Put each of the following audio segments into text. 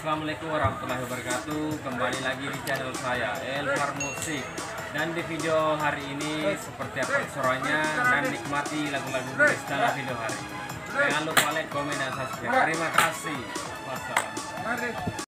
Assalamualaikum warahmatullahi wabarakatuh. Kembali lagi di channel saya Elvar Musik. Dan di video hari ini seperti apa suaranya, dan nikmati lagu-lagu setelah video hari. Jangan lupa like, komen, dan subscribe. Terima kasih. Wassalam.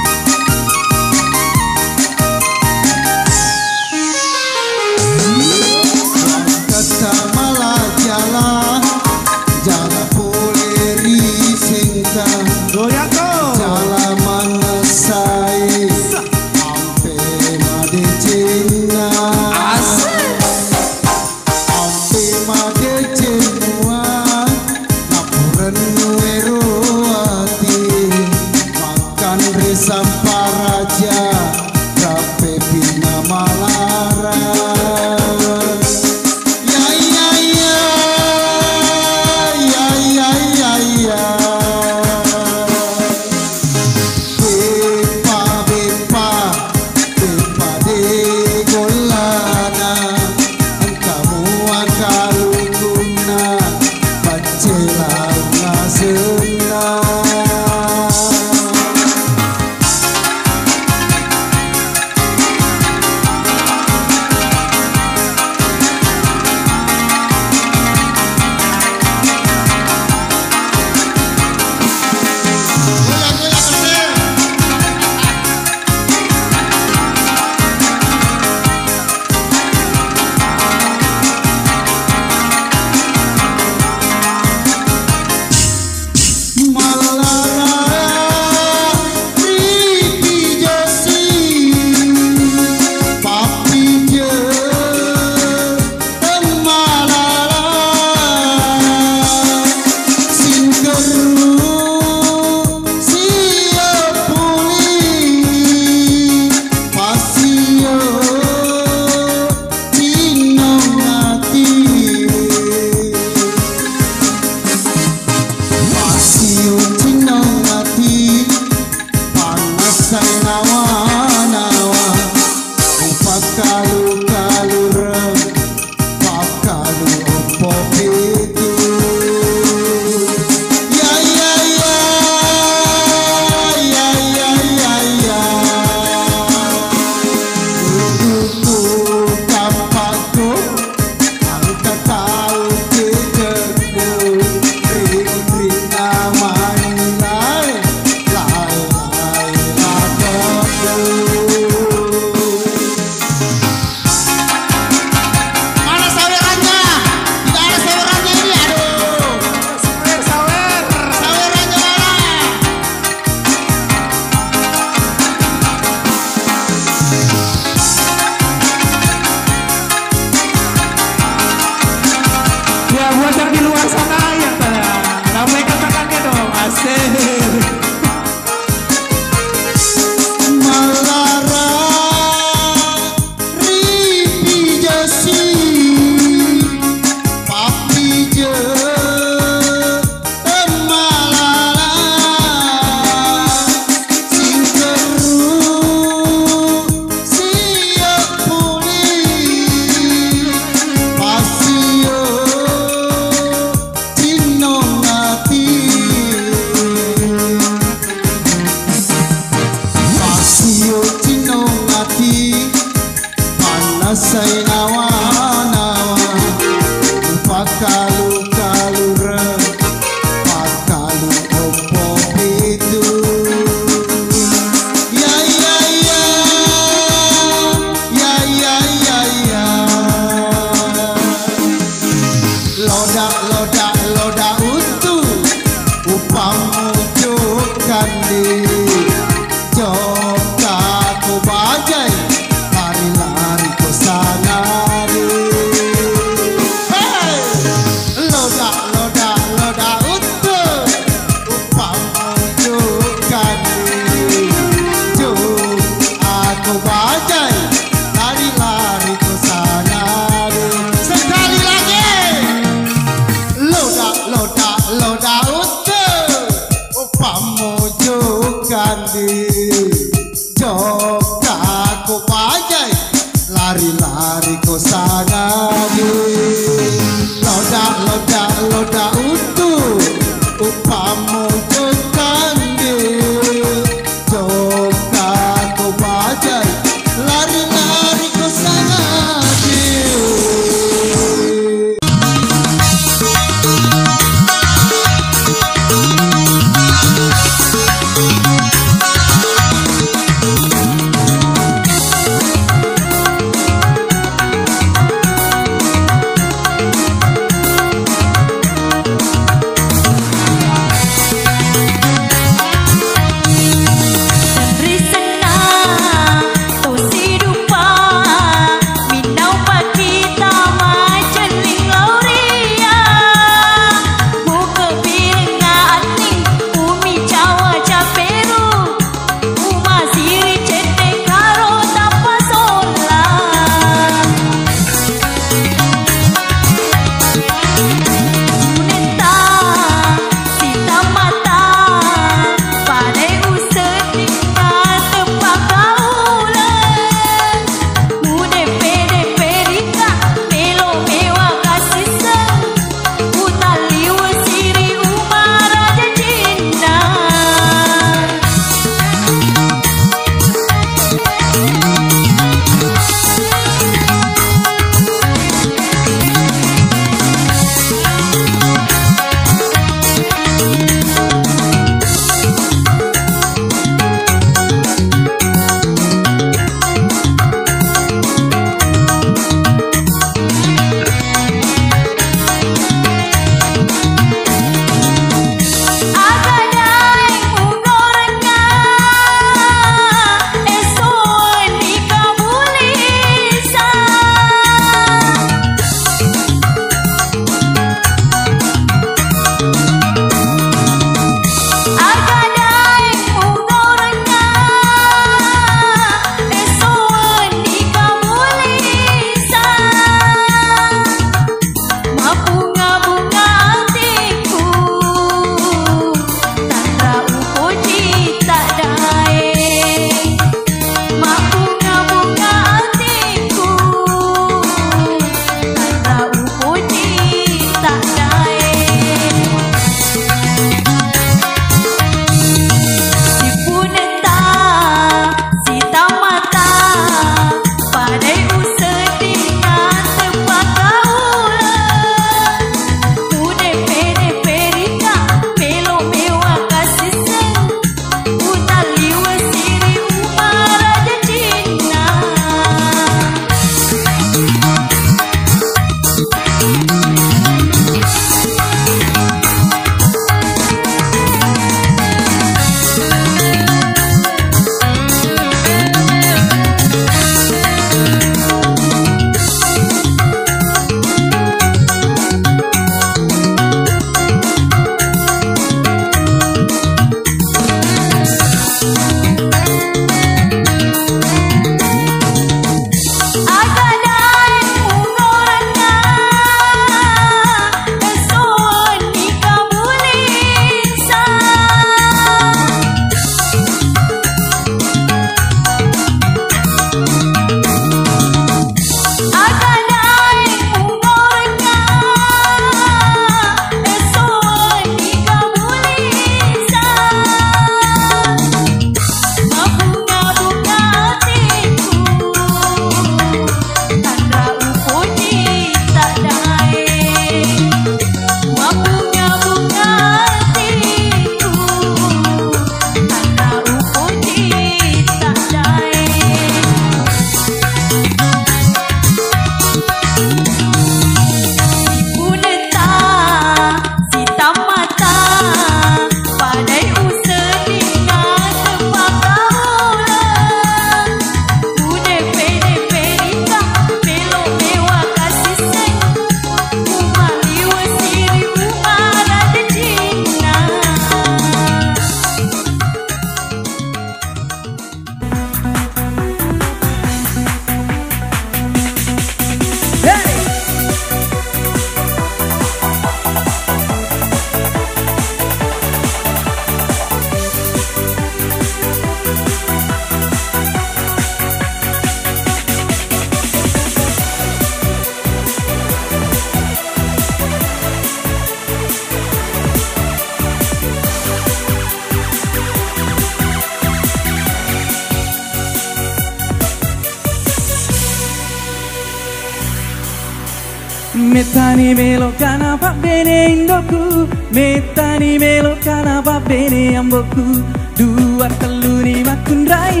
Metani melo kanapa bene indoku, metani melo kanapa bene amboku. Dua telu ni makundrai,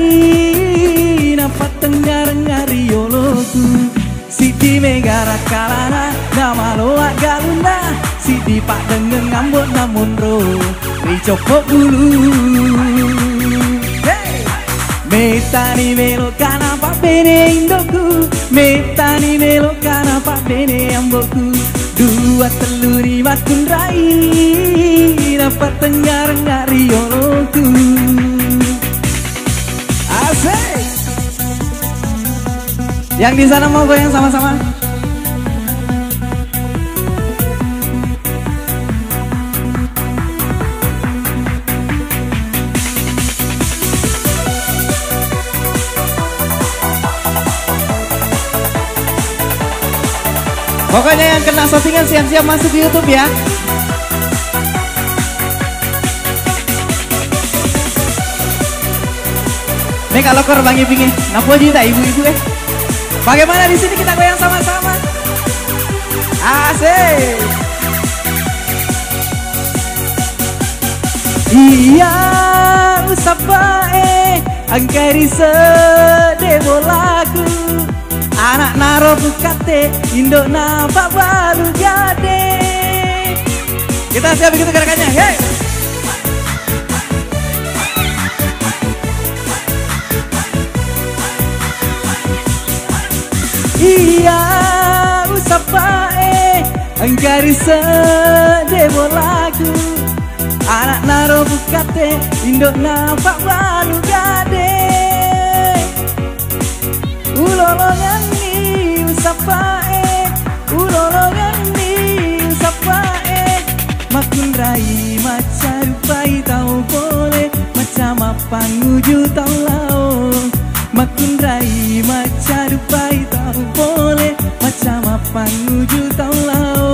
napa tenggar ngari yoloku. Sidi megara kalana, nama loa galuna. Sidi pak dengeng ngambut namun ro, ricopok bulu. Metani melo kanapa bene indoku, metani melo kanapa bene amboku. Dua telu ni makundrai, napa tenggar ngari yoloku. Asik. Yang di sana mau goyang sama-sama. Pokoknya yang kena shootingan siap-siap masuk di YouTube ya. Nih kalau korbangi pingin, ngapu aja ibu-ibu Bagaimana di sini kita goyang sama-sama? Asik. Iya usapae angkari sedebo lagu. Anak naro bukate indok nampak baru gade. Kita siap begitu gerakannya. Hey. Iya usapae angkari sedebo lagu. Anak naro bukate indok nampak baru gade. Ulolongan ni usapae, ulolongan ni usapae. Makun rai maca rupai tau boleh, macam apa nguju tau lau. Makun rai maca rupai tau boleh, macam apa nguju tau lau.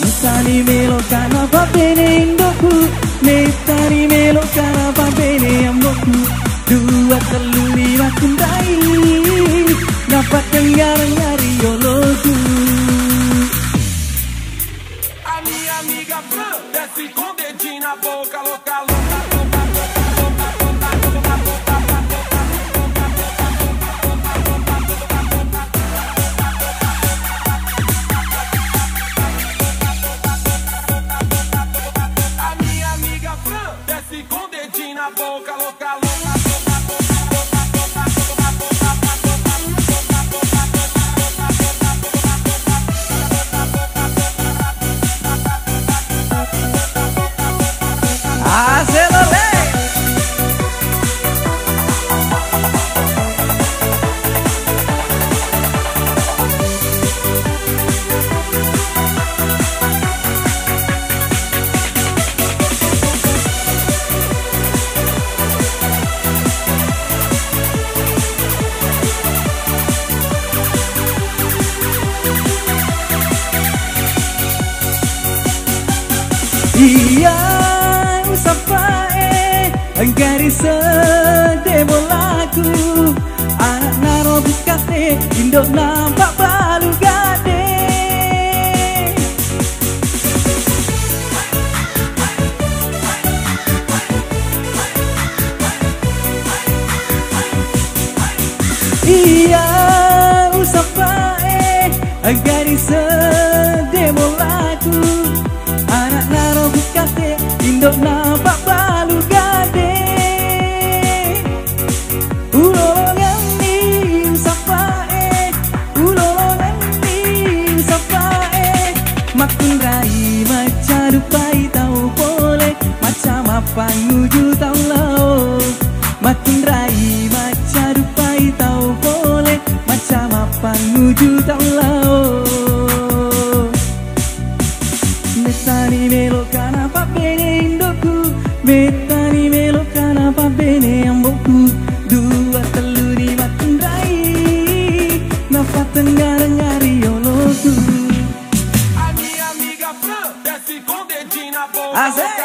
Metani melo kanapa bene indoku, metani melo kanapa bene amboku. Dua telu lima kundai, dapat dengar ngari yoloku. A minha amiga Fran desce com dedinho na boca, louca, louca, louca, louca, a minha amiga Fran desce com dedinho na boca, louca, louca. Iya usapae angkari sedebo lagu. Anak naro bukate indok nampak balu gade. Iya usapae angkari sedebo lagu. Anak naro bukate indok nampak balu gade. Ulolongan ni usapae, ulolongan ni usapae. Makun rai maca rupai tau boleh, macam apa nguju tau lau. Makun rai maca rupai tau boleh, macam apa nguju tau lau. Metani melo kanapa bene indoku, metani melo kanapa bene amboku. Dua telu ni makundai, napa tenggar ngari yoloku. A minha amiga Fran desce com dedinho na boca. Asik.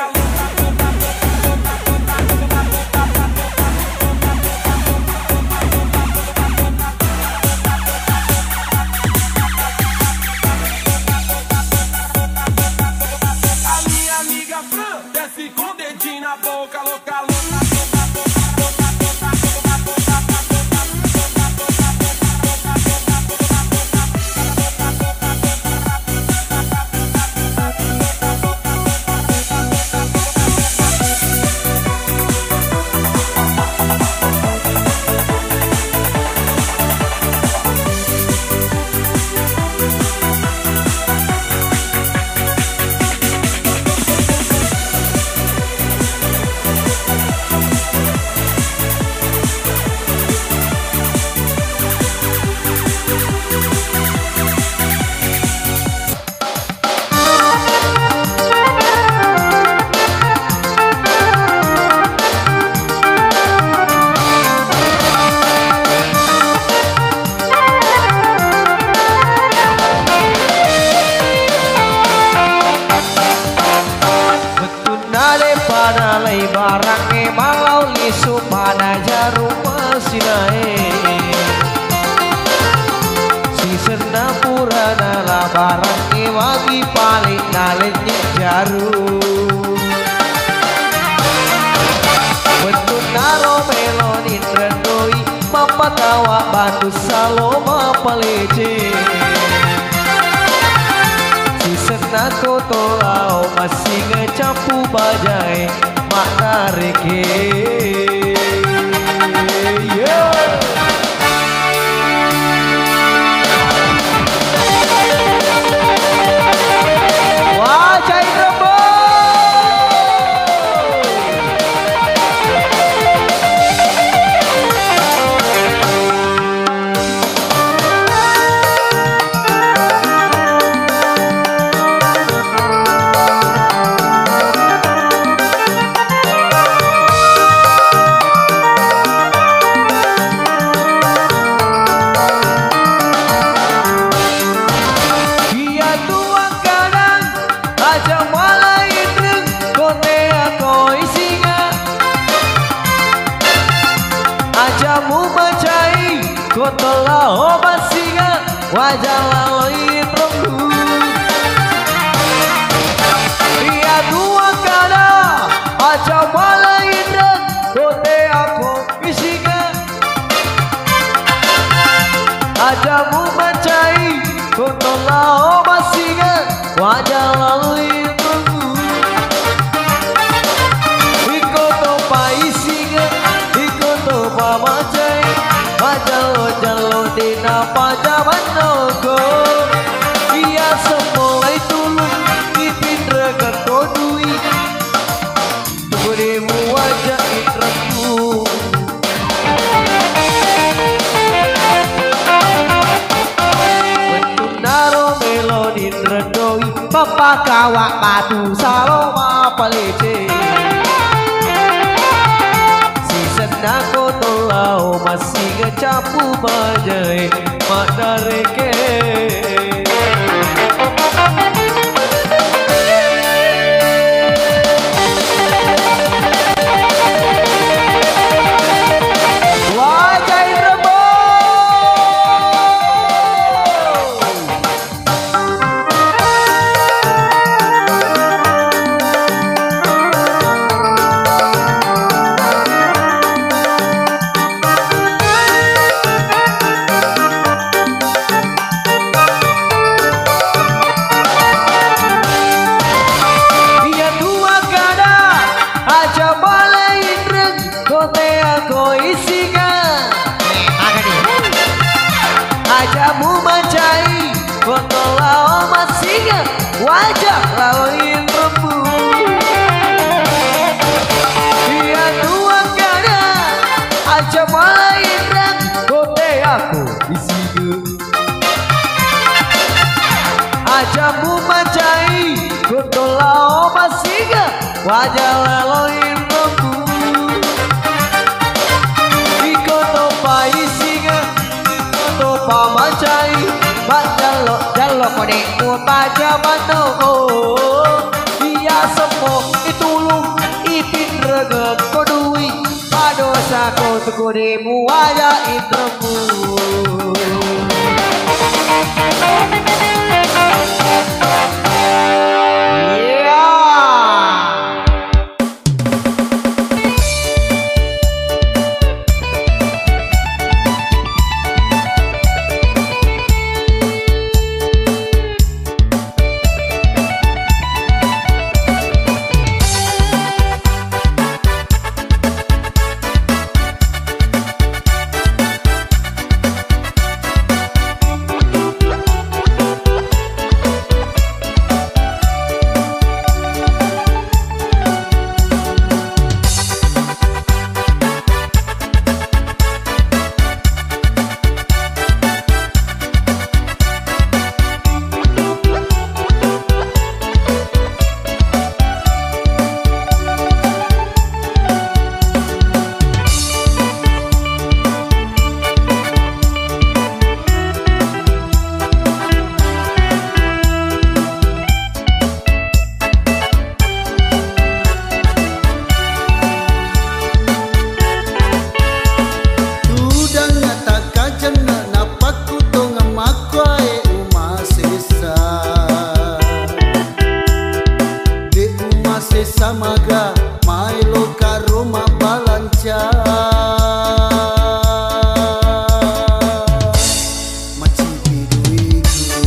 Purana lay barange malau lisu pada jarum mesinae si sena purana la barange wagi paling nalenye jarum bentuk naro melonin rendoi mapatawa batu saloma pelece si sena kotolau masih ngecapu bajai makna reke wajai rebo kotola obat singa wajah lalui perempu dia dua kada aja malai dan kote aku isinga aja mu mencai kotola obat singa wajah lalui perempu ikoto pa isinga ikoto pa macai jalo dina pajaman nogo ia semulai tulung ipin regat kodui tugurimu wajah itraku bentuk naro melodin redoi papa kawak batu saloma pelece Nako tolau masih ngecapu bajai makna reke wajai rebo ajamu mencai kotola masihnya wajah laluin rembu dia dua kada aja malain rem kote aku isinya ajamu mencai kotola masihnya wajah laluin rembu ikoto pa isinya pamacai jalo kode baca manogo dia semua itulung ipin reget kodui padosa kotu kode muaja itremu samaga mailo ka rumah balanca macipi duiku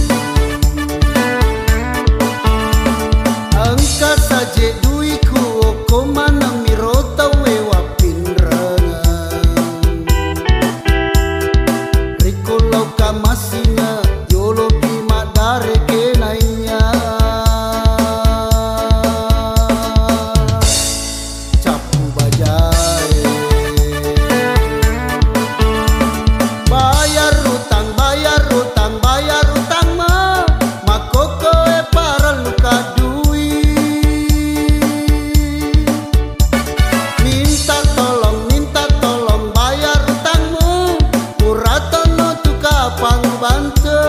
angka saja duiku oko mana mirota wewa pinrangan rikolau ka masina yolo bima dare kenainya capu bajai bayar utang mah makoko e para luka duit minta tolong bayar utangmu uratono tuka pangbante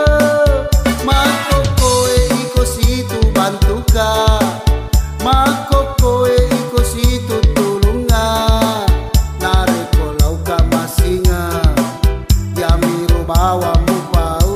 makoko e iko situ bantuka makoko e iko situ tulunga nareko lauka masinga yamiro bawa mupau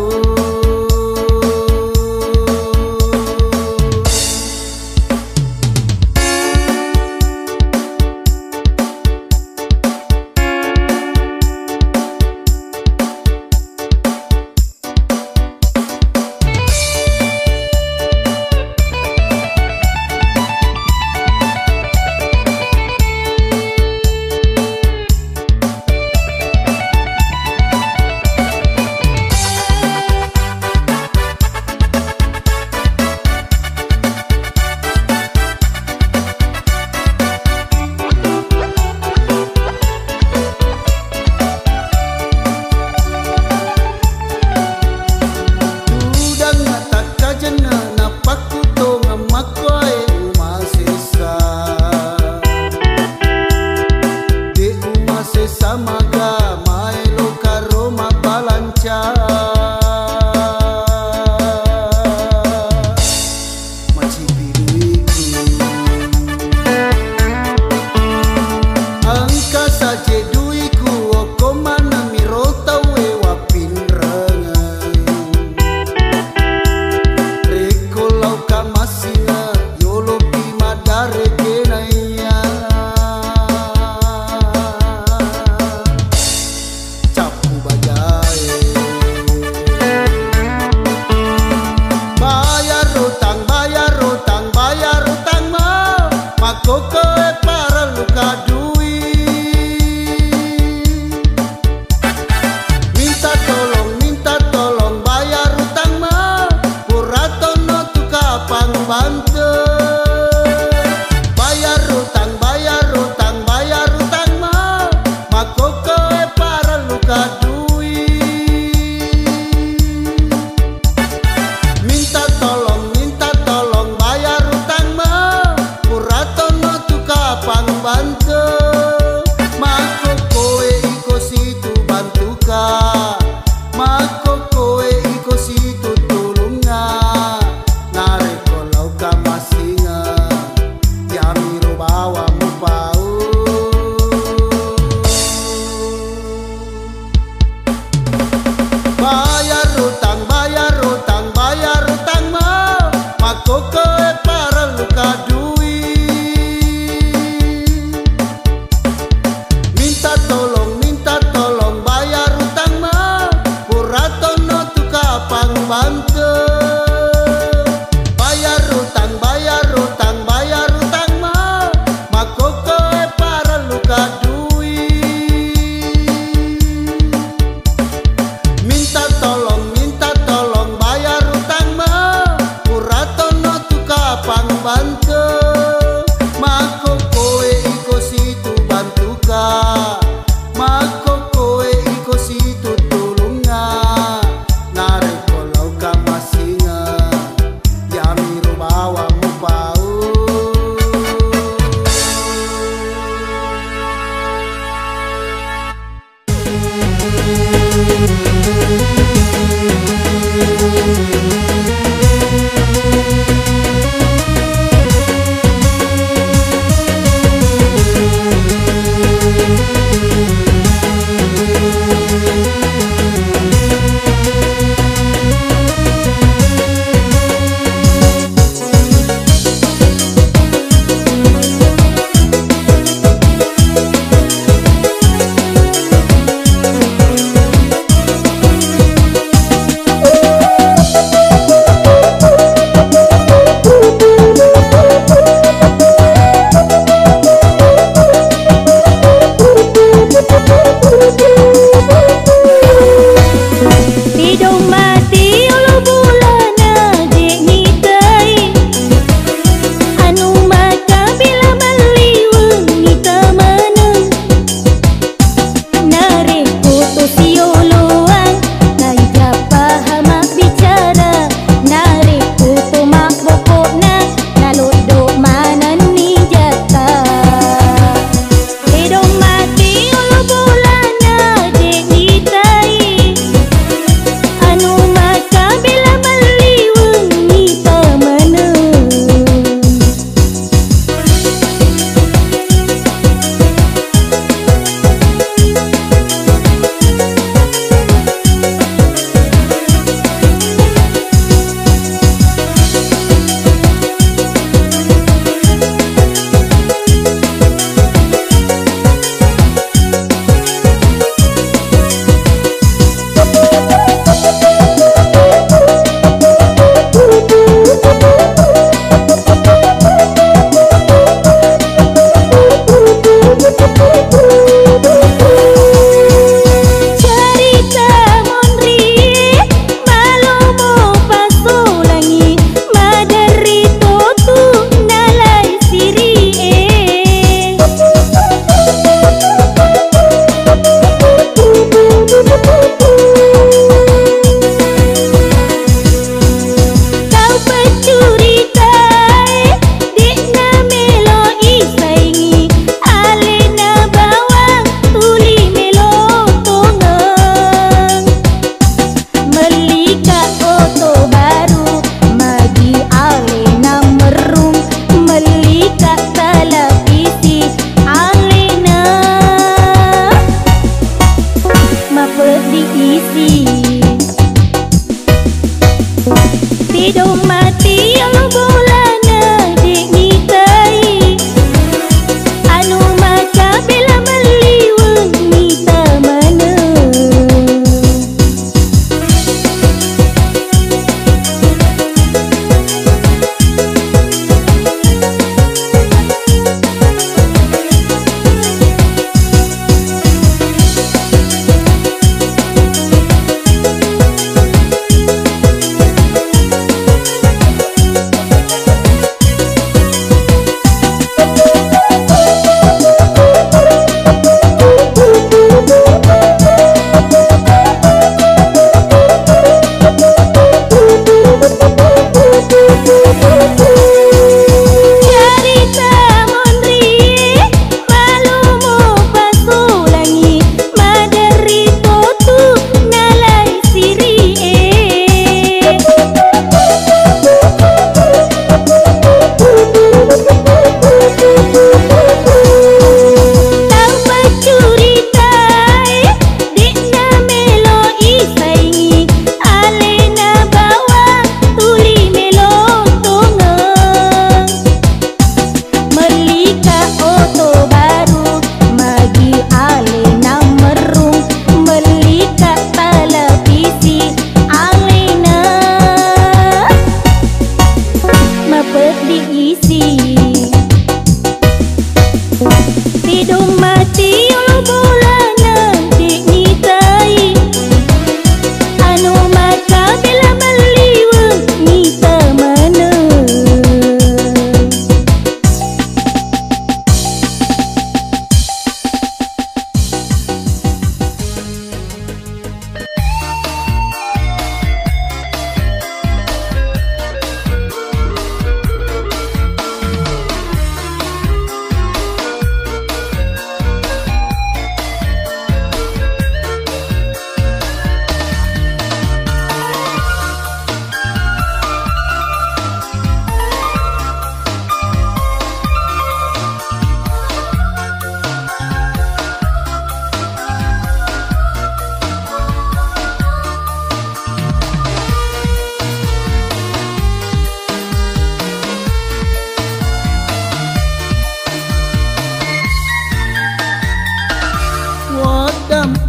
samaga mailo ka rumah balanca macipi duiku angka saja duiku oko mana mirota wewa pinrangan reko lauka masina yolo bima dare kenainya capu bajai bayar utang mah makoko e para luka duit minta tolong bayar utang mah uratono tuka pangbante bayar utang mah makoko e para luka duit minta tolong bayar utang mah uratono tuka pangbante makoko e iko situ bantuka makoko e iko situ tulunga nareko lauka masinga yamiro bawa mupau bayar utang mah makoko e para luka duit minta tolong bayar utang mah uratono tuka pangbante bayar utang mah makoko e para luka duit minta tolong bayar utang mah uratono tuka pangbante makoko e iko situ bantuka makoko e iko situ tulunga nareko lauka masinga yamiro bawa mupau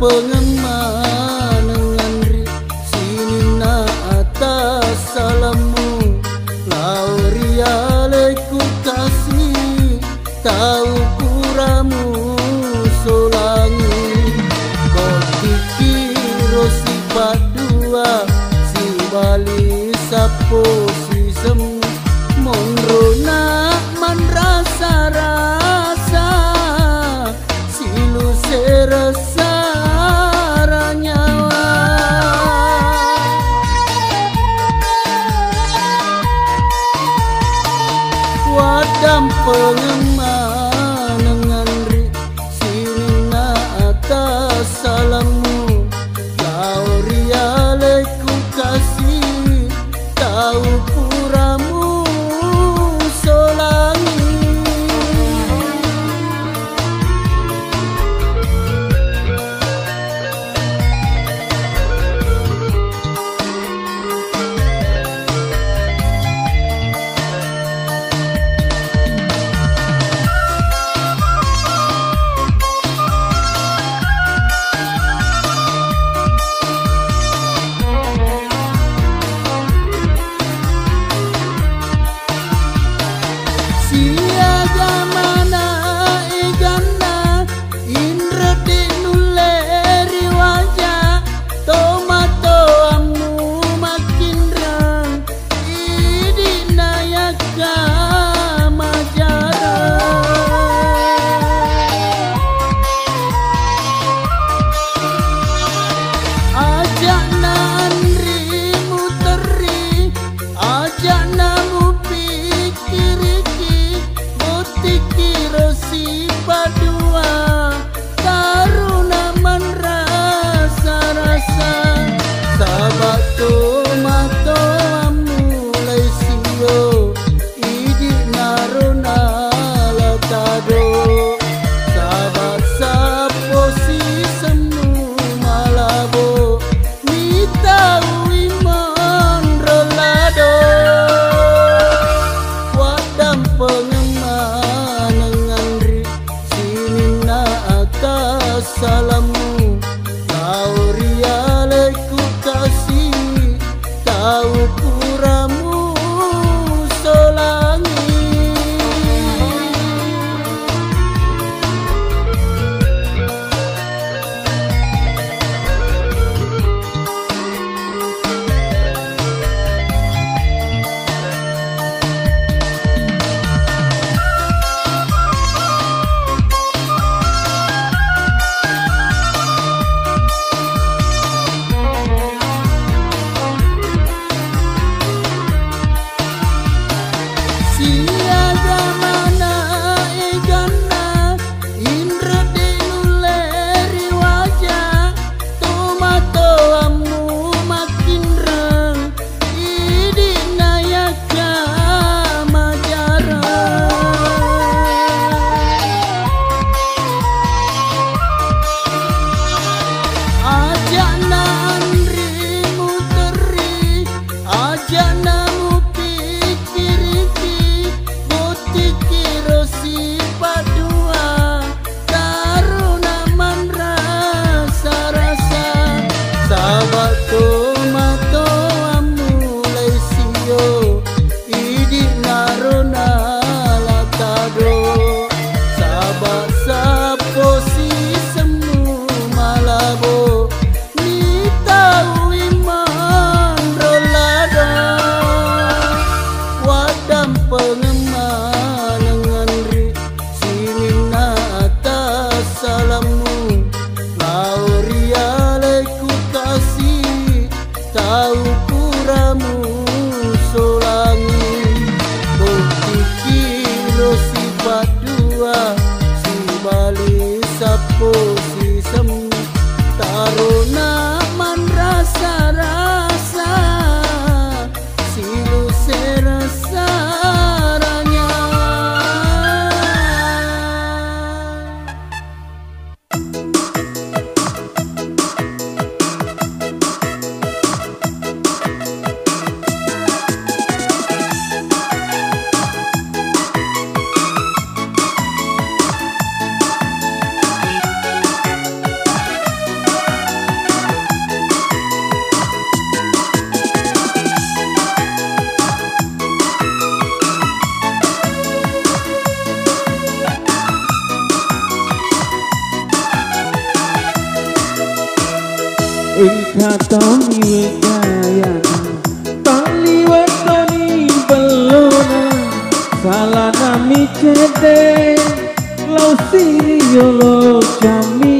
pengemanangan sini na atas salamu lauri aleku kasih tahu kuramu solangi botiki rosi padua si bali sapo si semu monrona man rasa-rasa silu serasa ranyawa wadam pengemanangan sini na atas salamu lauri aleku kasih tahu puramu solangi Engkatoni wekayana tali wetoni belona salana micede lau siriolo jami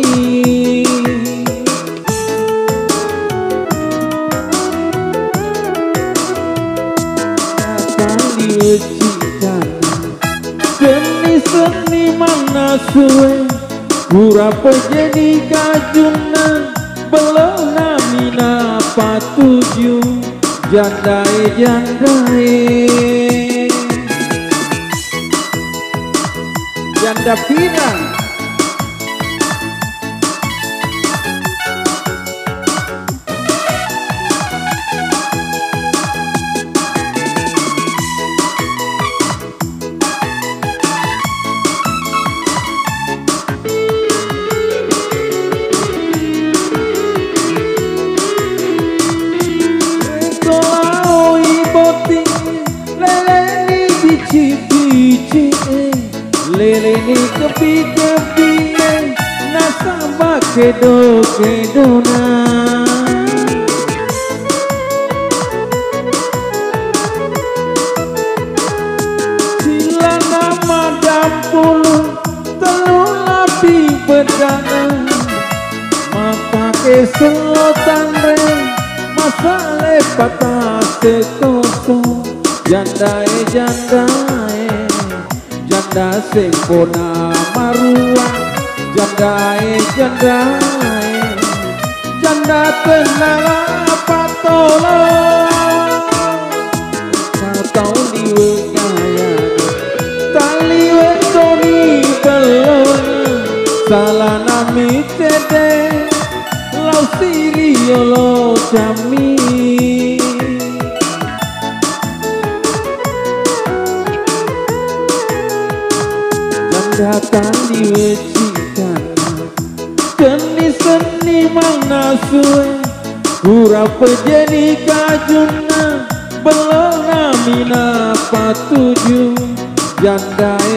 tali wecikana seni mana suwe Pura jadi kajuna belona mina patuju jandai janda pirang lele ni kepi-kepi nasabah kedo-kedona sila nama dampulu telu lapi bedana mapake selotan re masale patah sekoso jandae janda sempona marua jandae janda tenala patolo kau diwe kaya tali wetoni belona salana mitede lau siriolo jami datang diwecikan seni mana suwe pura pejeni kajuna belona mina patuju jandai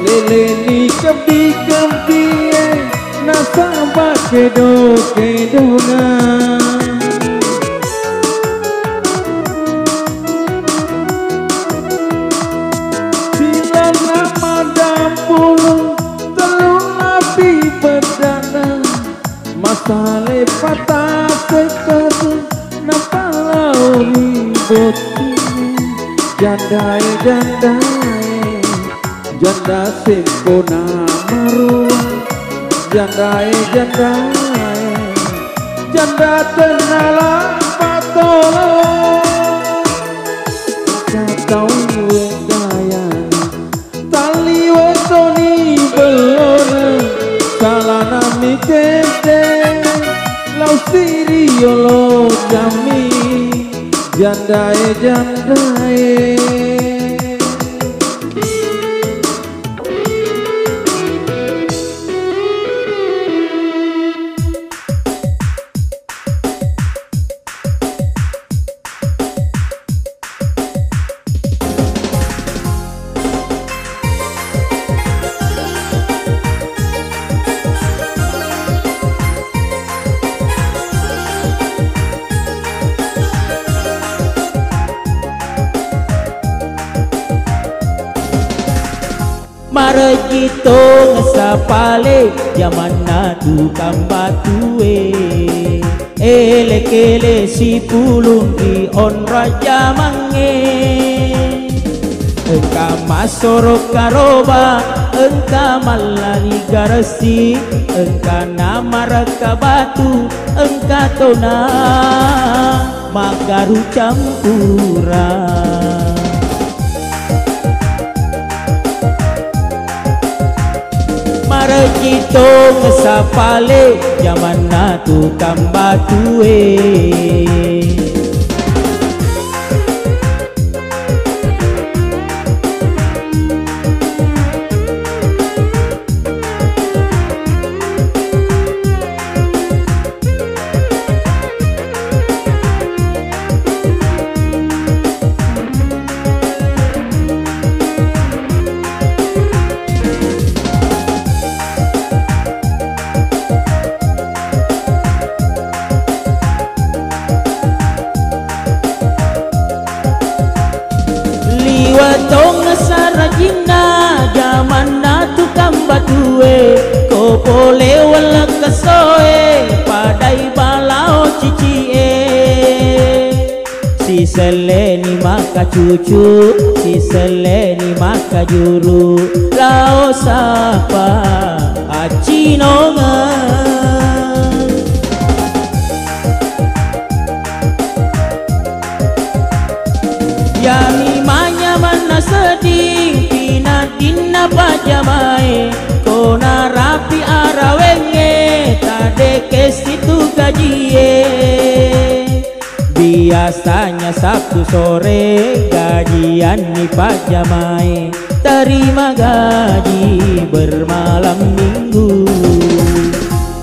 leleni kepi-kepi nasabah kedo-kedona sila nama dampulu telu lapi bedana masale patah sekedu napalau riboti jandai janda sempona marua jandai janda tenala patolo katau wekayana tali wetoni belona salana mikete lau siriolo jami jandai Marejito ngesapale jamana dukang batue ele-kele si pulunggi on raja mange engka masorok karoba engka malari garasi engka nama reka batu engka tona magaru campuran Marejito ngesapale zaman na tukang batue. Liwatong sarajina zaman na tukang batue, kopole wala kasoe padai balao cicie. Si seleni maka cucu, si seleni maka juru, lao sapa acinonga. Yani manya mana sedih pinatina pajamai, kona rapi arawenge tade kesitu gajie. Biasanya Sabtu sore gajian di pajamai, terima gaji bermalam minggu.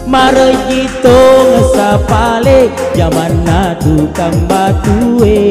Marejito ngesapale zaman na tukang batue.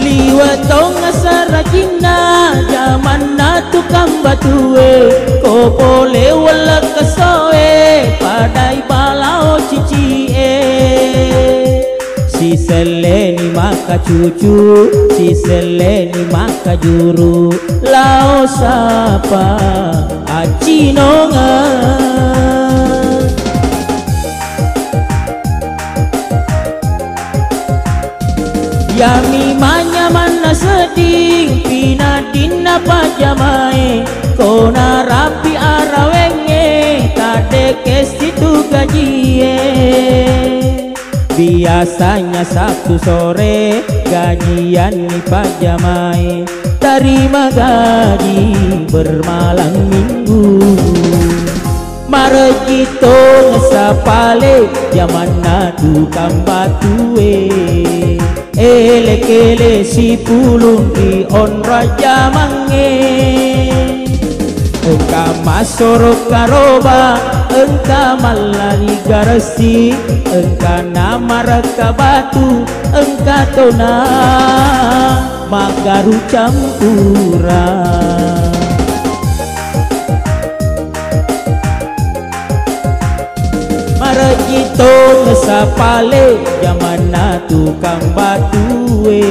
Liwatong sarajina zaman na tukang batue, kopole wala kasoe padai balao cicie. Si seleni maka cucu, si seleni maka juru, lao sapa acinonga. Yami manya mana sedih pinadina pajamai, kona rapi arawenge tade kesitu gajie. Biasanya Sabtu sore gajian di pajamai, terima gaji bermalam minggu. Marejito ngesapale zaman na tukang batue. Ele-kele si pulung di on raja mange, engka masoro karoba, engka malani garasi, engka nama reka batu, engka tona magaru campuran. Marejito ngesapale zaman na tukang batue.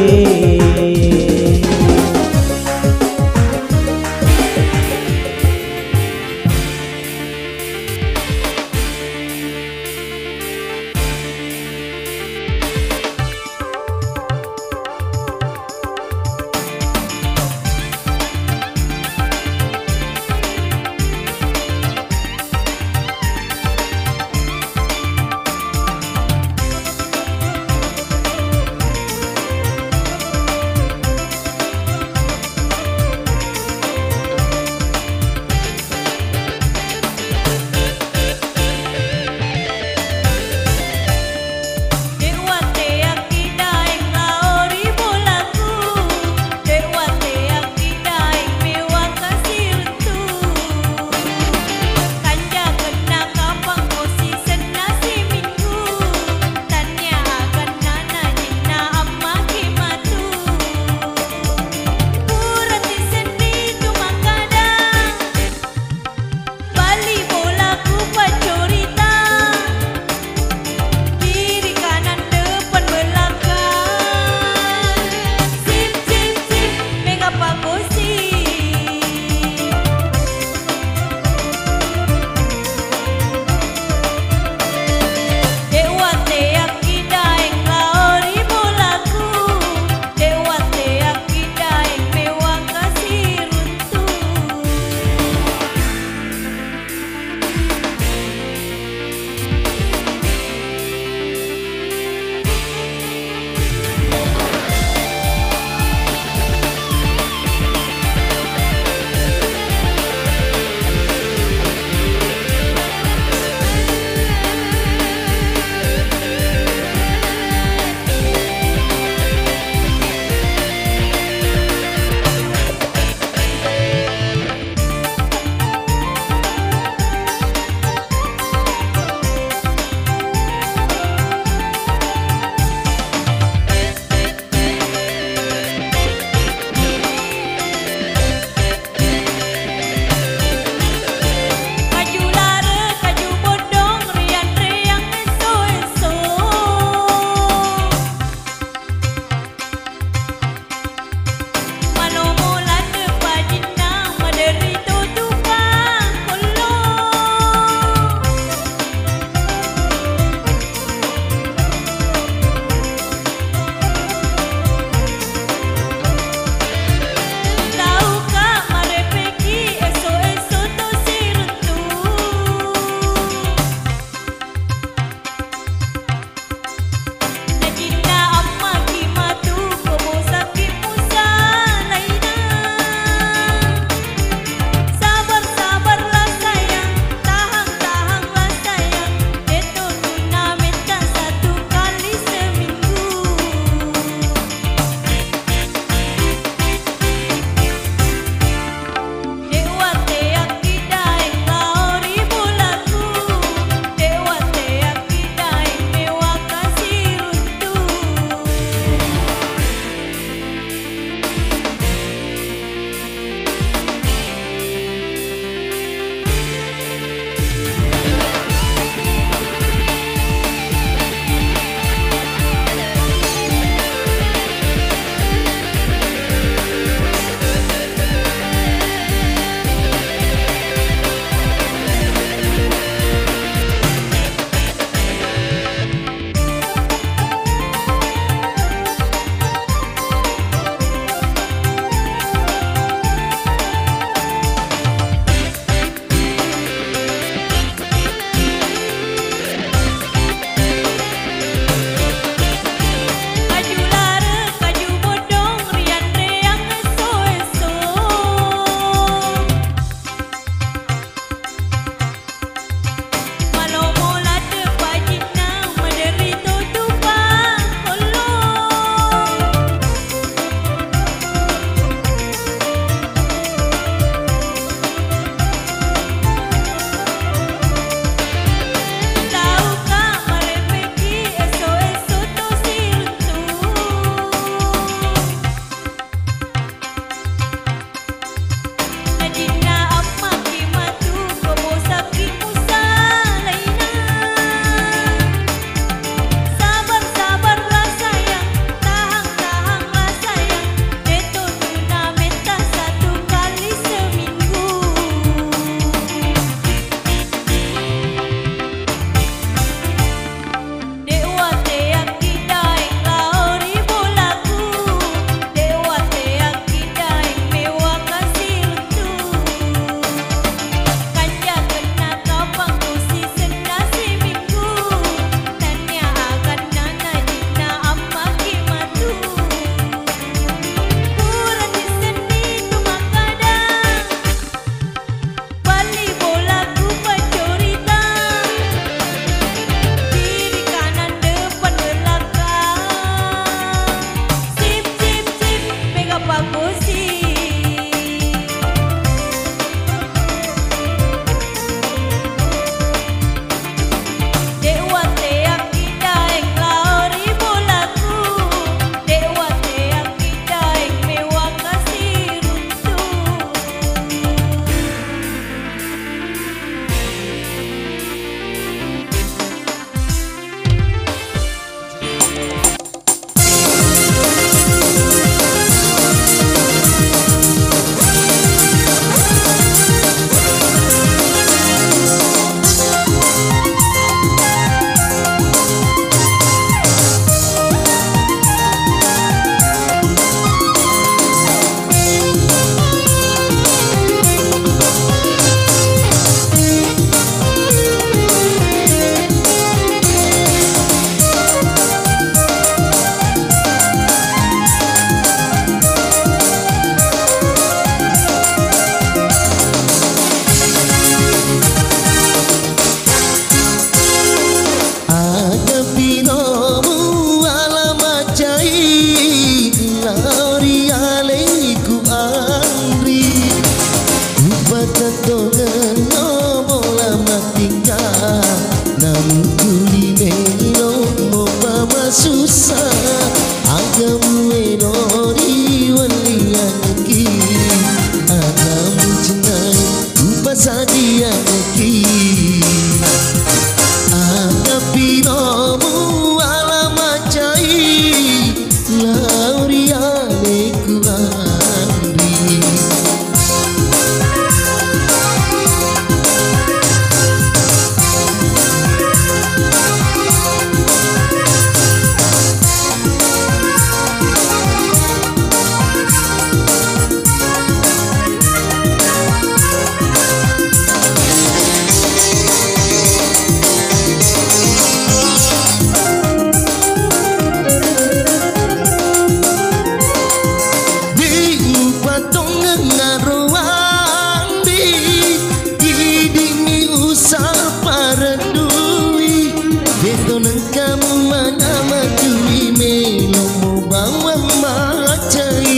Ito nang kamu manama Tui melo mo bawang macay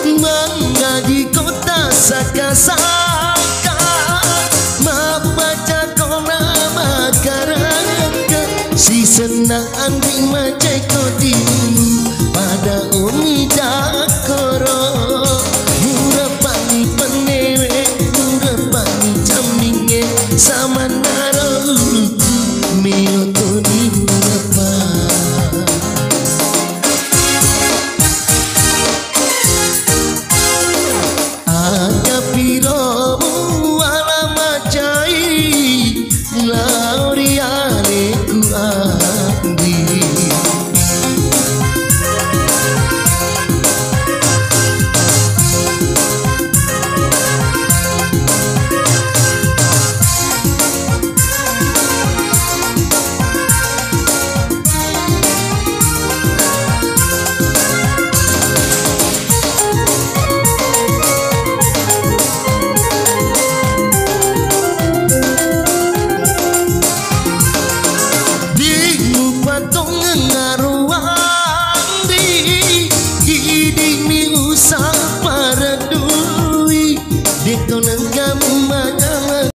Mga di kota saka-saka Mabaca ko na makarangka Si senang anting macam